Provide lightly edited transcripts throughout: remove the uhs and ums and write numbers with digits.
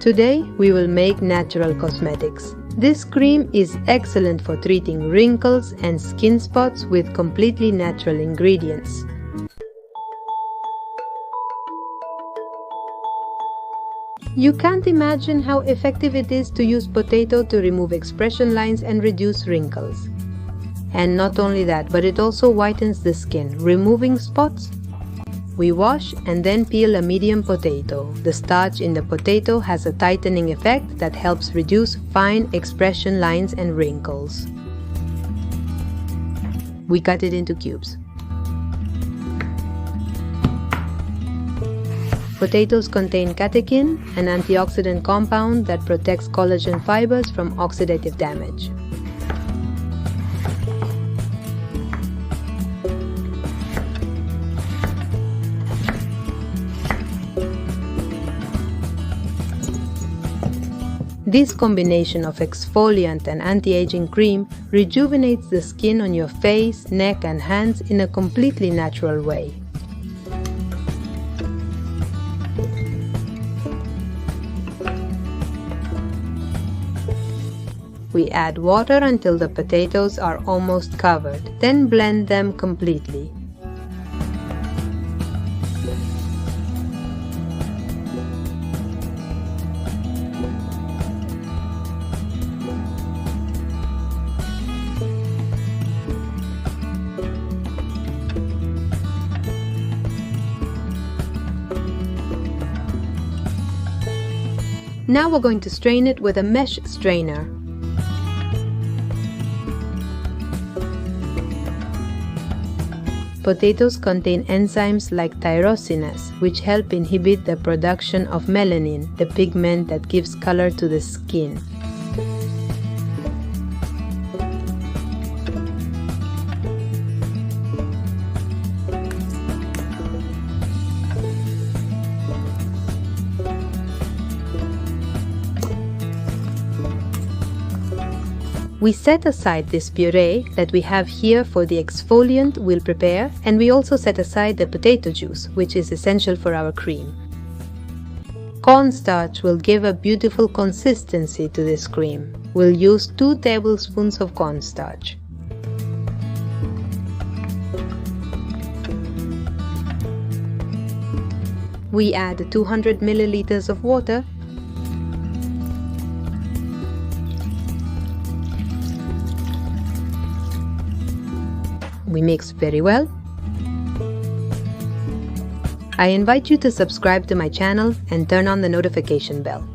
Today we will make natural cosmetics. This cream is excellent for treating wrinkles and skin spots with completely natural ingredients. You can't imagine how effective it is to use potato to remove expression lines and reduce wrinkles. And not only that, but it also whitens the skin, removing spots. We wash and then peel a medium potato. The starch in the potato has a tightening effect that helps reduce fine expression lines and wrinkles. We cut it into cubes. Potatoes contain catechin, an antioxidant compound that protects collagen fibers from oxidative damage. This combination of exfoliant and anti-aging cream rejuvenates the skin on your face, neck and hands in a completely natural way. We add water until the potatoes are almost covered, then blend them completely. Now we're going to strain it with a mesh strainer. Potatoes contain enzymes like tyrosinase, which help inhibit the production of melanin, the pigment that gives color to the skin. We set aside this puree that we have here for the exfoliant we'll prepare, and we also set aside the potato juice, which is essential for our cream. Cornstarch will give a beautiful consistency to this cream. We'll use 2 tablespoons of cornstarch. We add 200 milliliters of water. We mix very well. I invite you to subscribe to my channel and turn on the notification bell.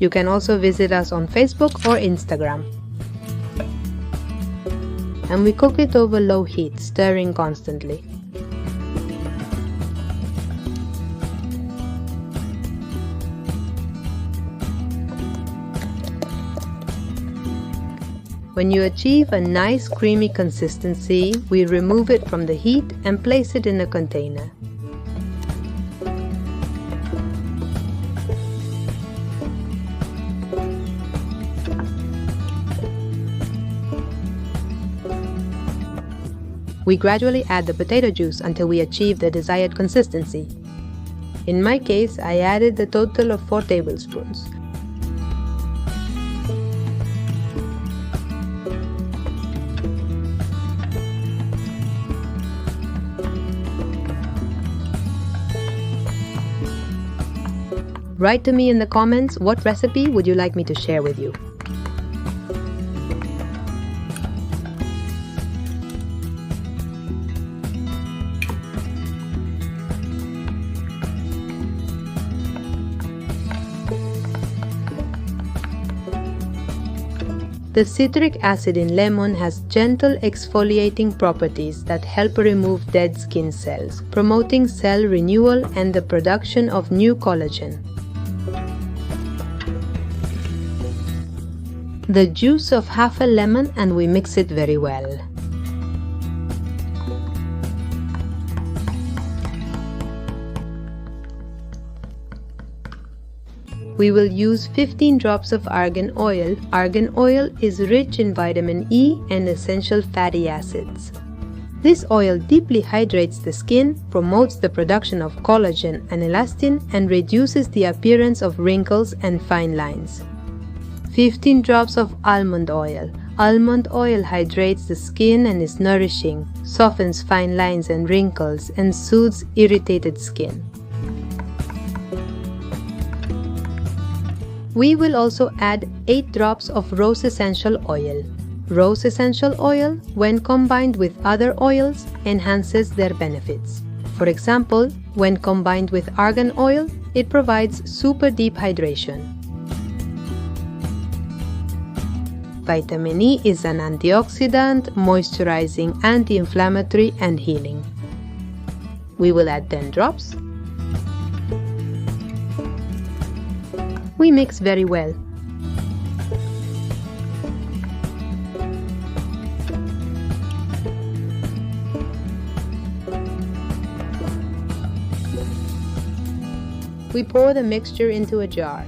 You can also visit us on Facebook or Instagram. And we cook it over low heat, stirring constantly. When you achieve a nice creamy consistency, we remove it from the heat and place it in a container. We gradually add the potato juice until we achieve the desired consistency. In my case, I added a total of 4 tablespoons. Write to me in the comments what recipe would you like me to share with you. The citric acid in lemon has gentle exfoliating properties that help remove dead skin cells, promoting cell renewal and the production of new collagen. The juice of half a lemon and we mix it very well. We will use 15 drops of argan oil. Argan oil is rich in vitamin E and essential fatty acids. This oil deeply hydrates the skin, promotes the production of collagen and elastin, and reduces the appearance of wrinkles and fine lines. 15 drops of almond oil. Almond oil hydrates the skin and is nourishing, softens fine lines and wrinkles, and soothes irritated skin. We will also add 8 drops of rose essential oil. Rose essential oil, when combined with other oils, enhances their benefits. For example, when combined with argan oil, it provides super deep hydration. Vitamin E is an antioxidant, moisturizing, anti-inflammatory, and healing. We will add 10 drops. We mix very well. We pour the mixture into a jar.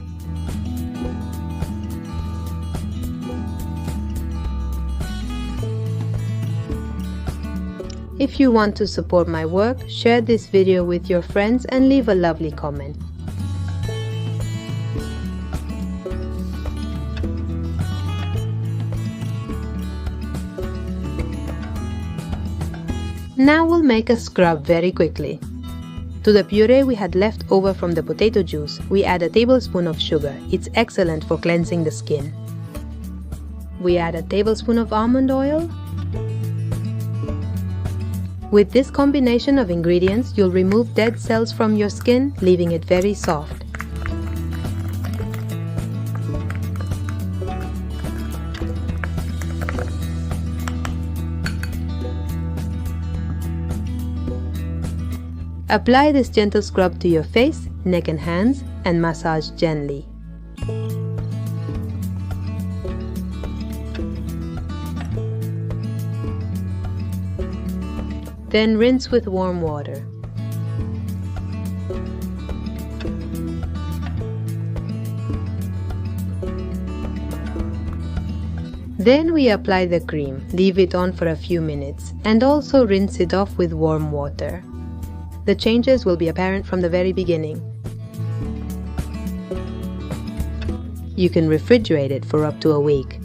If you want to support my work, share this video with your friends and leave a lovely comment. Now we'll make a scrub very quickly. To the puree we had left over from the potato juice, we add a tablespoon of sugar. It's excellent for cleansing the skin. We add a tablespoon of almond oil. With this combination of ingredients, you'll remove dead cells from your skin, leaving it very soft. Apply this gentle scrub to your face, neck and hands, and massage gently. Then rinse with warm water. Then we apply the cream, leave it on for a few minutes, and also rinse it off with warm water. The changes will be apparent from the very beginning. You can refrigerate it for up to a week.